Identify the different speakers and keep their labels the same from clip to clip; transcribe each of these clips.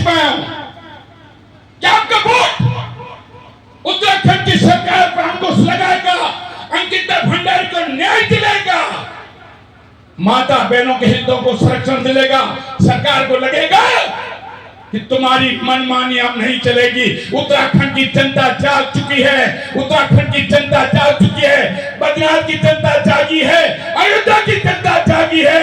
Speaker 1: पाया हूं। क्या आपका वोट उत्तराखंड की सरकार पर अंकुश लगाएगा, अंकिता भंडारी को न्याय दिलाएगा, माता बहनों के हितों को संरक्षण दिलाएगा? सरकार को लगेगा कि तुम्हारी मनमानी अब नहीं चलेगी। उत्तराखंड की जनता जाग चुकी है, उत्तराखंड की जनता जाग चुकी है, बद्रीनाथ की जनता जागी है, अयोध्या की जनता जागी है,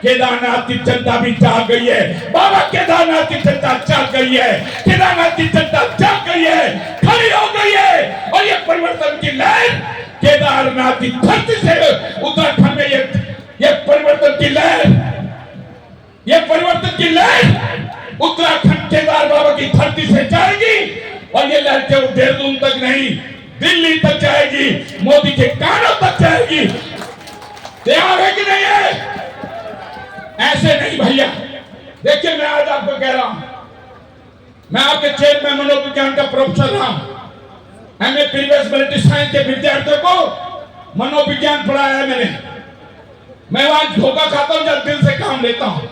Speaker 1: केदारनाथ की जनता भी जाग गई है, बाबा केदारनाथ की जनता जाग गई है, केदारनाथ की जनता जाग गई है, खड़ी हो गई है। और ये परिवर्तन की लहर केदारनाथ की धरती से उत्तराखंड में ये परिवर्तन की लहर, ये परिवर्तन की लहर उत्तराखंड केदार बाबा की धरती से जाएगी। और ये लहर केवल देहरादून तक नहीं, दिल्ली तक जाएगी, मोदी के कानों तक जाएगी। तैयार है कि नहीं है? ऐसे नहीं भैया। देखिए, मैं आज आपको कह रहा हूं, मैं आपके चेयर में मनोविज्ञान का प्रोफेसर रहा हूं। एमए प्रीवियस मिलिट्री साइंस के विद्यार्थियों को मनोविज्ञान पढ़ाया है मैंने। मैं वहां धोखा खाता हूं जब दिल से काम लेता हूं।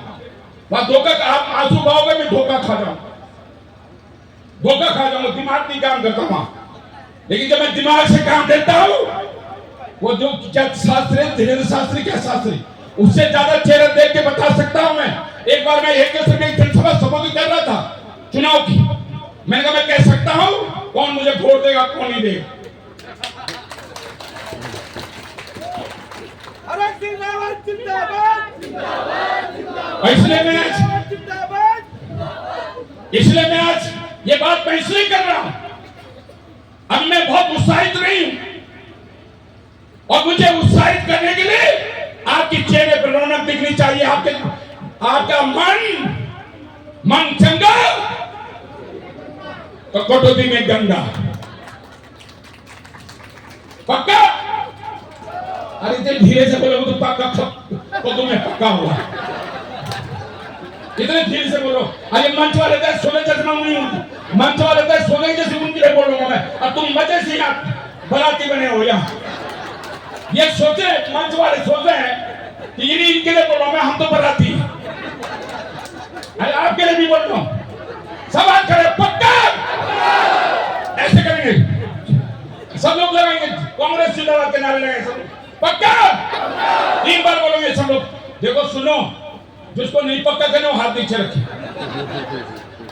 Speaker 1: वहां धोखा, आप आंसू बहाओगे, मैं धोखा खा जाऊं, धोखा खा जाऊंगा, दिमाग नहीं काम करता वहां। लेकिन जब मैं दिमाग से काम लेता हूं, वो जो क्या शास्त्री, धीरेन्द्र शास्त्री क्या शास्त्री, उससे ज्यादा चेहरा देख के बता सकता हूं मैं। एक बार मैं एक जनसभा संबोधित कर रहा था चुनाव की, मैंने कहा मैं कह सकता हूं कौन मुझे वोट देगा कौन नहीं देगा। इसलिए मैं आज ये बात मैं इसलिए कर रहा हूं, अब मैं बहुत उत्साहित नहीं हूं, और मुझे उत्साहित करने के लिए आपकी चेहरे पर रौनक दिखनी चाहिए। आपका मन चंगा तो कटौती में गंगा। पक्का? अरे इतने धीरे से बोलो तो पक्का तो तुम्हें पक्का हुआ। इतने धीरे से बोलो। अरे मंच वाले तो सोने जैसे मंच वाले तो सोने जैसे उनके लिए बोलूंगा मैं, और तुम मजे से यहाँ बराती बने हो। यहाँ ये सोचे, मंच वाले सोचे हैं कि इनके लिए बोल रहा हूं मैं, हम तो बराती। अरे आपके लिए भी बोल रहा हूं, सवाल करें पक्का? ऐसे करेंगे सब लोग, लगाएंगे कांग्रेस जिंदाबाद के नारे लगाएंगे सब लोग, पक्का? 3 बार बोलेंगे सब लोग। देखो सुनो, जिसको नहीं पक्का करना वो हाथ नीचे रखे।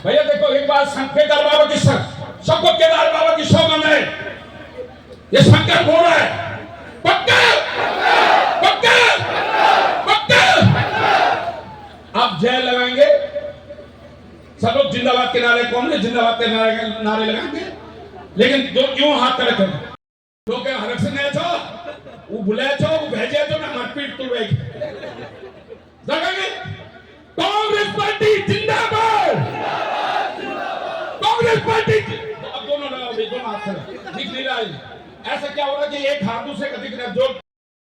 Speaker 1: भैया देखो, एक बात केदार बाबा की सबको केदार बाबा की सौगंध है, ये शंकर बोल रहा है, पक्का? पक्का? पक्का? आप जय लगाएंगे, सब लोग जिंदाबाद के नारे, कांग्रेस जिंदाबाद के नारे लगाएंगे, लेकिन जो क्यों हाथ करे कर लोग आरक्षण है छो वो बुलाए छो वो भेजे छो ना मारपीट तो भाई लगाएंगे। कांग्रेस पार्टी जिंदाबाद, कांग्रेस पार्टी। अब दोनों लगाओ, दोनों हाथ से दिख नहीं रहा है। ऐसा क्या हो रहा है कि एक हाथ दूसरे का दिख रहा है। जो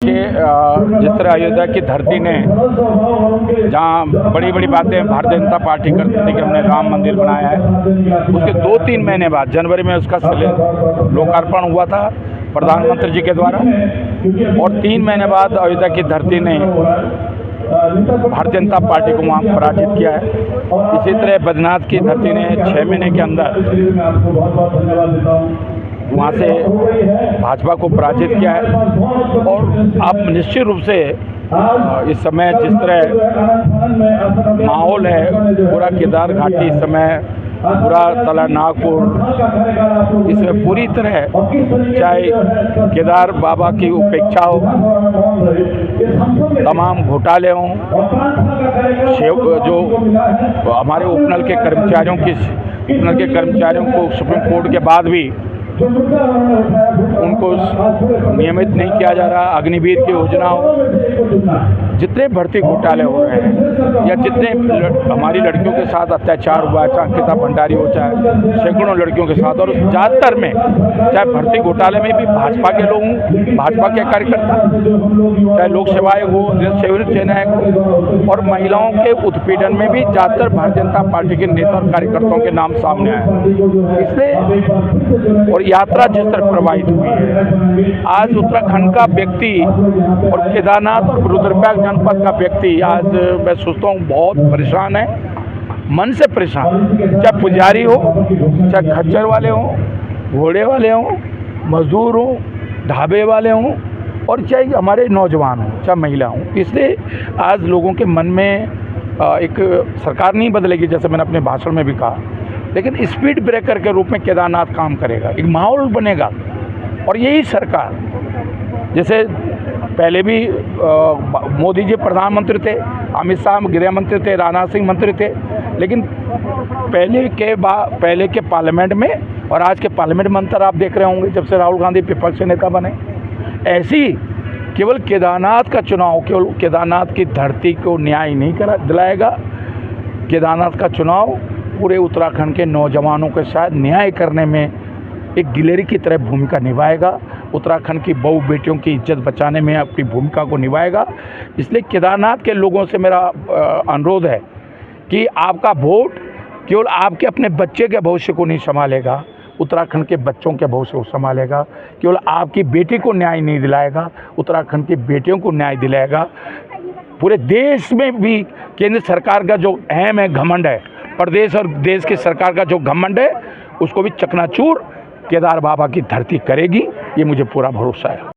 Speaker 2: जिस तरह अयोध्या की धरती ने जहाँ बड़ी बड़ी बातें भारतीय जनता पार्टी करती थी कि हमने राम मंदिर बनाया है, उसके 2-3 महीने बाद जनवरी में उसका लोकार्पण हुआ था प्रधानमंत्री जी के द्वारा, और 3 महीने बाद अयोध्या की धरती ने भारतीय जनता पार्टी को वहाँ पराजित किया है। इसी तरह बद्रीनाथ की धरती ने 6 महीने के अंदर वहाँ से भाजपा को पराजित किया है। और अब निश्चित रूप से इस समय जिस तरह माहौल है, पूरा केदार घाटी इस समय, पूरा तला नागपुर, इसमें पूरी तरह, चाहे केदार बाबा की उपेक्षा हो, तमाम घोटाले हों, जो हमारे उपनल के कर्मचारियों को सुप्रीम कोर्ट के बाद भी उनको नियमित नहीं किया जा रहा, अग्निवीर की योजना हो, जितने भर्ती घोटाले हो रहे हैं, या जितने हमारी लड़कियों के साथ अत्याचार हुआ है, चाहे अंकिता भंडारी हो, चाहे सैकड़ों लड़कियों के साथ, और ज़्यादातर में चाहे भर्ती घोटाले में भी भाजपा के लोग हों, भाजपा के कार्यकर्ता, चाहे लोक सेवाएँ हो, शिविर सेनाएँ हो, और महिलाओं के उत्पीड़न में भी ज़्यादातर भारतीय जनता पार्टी के नेता और कार्यकर्ताओं के नाम सामने आए। इसलिए और यात्रा जिस तरह प्रभावित हुई है, आज उत्तराखंड का व्यक्ति और केदारनाथ और रुद्रप्रयाग जनपद का व्यक्ति आज मैं सोचता हूँ बहुत परेशान है। मन से परेशान, चाहे पुजारी हो, चाहे खच्चर वाले हों, घोड़े वाले हों, मजदूर हों, ढाबे वाले हों, और चाहे हमारे नौजवान हों, चाहे महिला हों। इसलिए आज लोगों के मन में एक सरकार नहीं बदलेगी, जैसे मैंने अपने भाषण में भी कहा, लेकिन स्पीड ब्रेकर के रूप में केदारनाथ काम करेगा, एक माहौल बनेगा। और यही सरकार, जैसे पहले भी मोदी जी प्रधानमंत्री थे, अमित शाह गृह मंत्री थे, राजनाथ सिंह मंत्री थे, लेकिन पहले के पार्लियामेंट में और आज के पार्लियामेंट में अंतर आप देख रहे होंगे जब से राहुल गांधी विपक्ष नेता बने। ऐसी केवल केदारनाथ का चुनाव केवल केदारनाथ की धरती को न्याय नहीं दिलाएगा, केदारनाथ का चुनाव पूरे उत्तराखंड के नौजवानों के साथ न्याय करने में एक गिलहरी की तरह भूमिका निभाएगा, उत्तराखंड की बहू बेटियों की इज्जत बचाने में अपनी भूमिका को निभाएगा। इसलिए केदारनाथ के लोगों से मेरा अनुरोध है कि आपका वोट केवल आपके अपने बच्चे के भविष्य को नहीं संभालेगा, उत्तराखंड के बच्चों के भविष्य को संभालेगा, केवल आपकी बेटी को न्याय नहीं दिलाएगा, उत्तराखंड की बेटियों को न्याय दिलाएगा। पूरे देश में भी केंद्र सरकार का जो अहम है, घमंड है, प्रदेश और देश की सरकार का जो घमंड है, उसको भी चकनाचूर केदार बाबा की धरती करेगी, ये मुझे पूरा भरोसा है।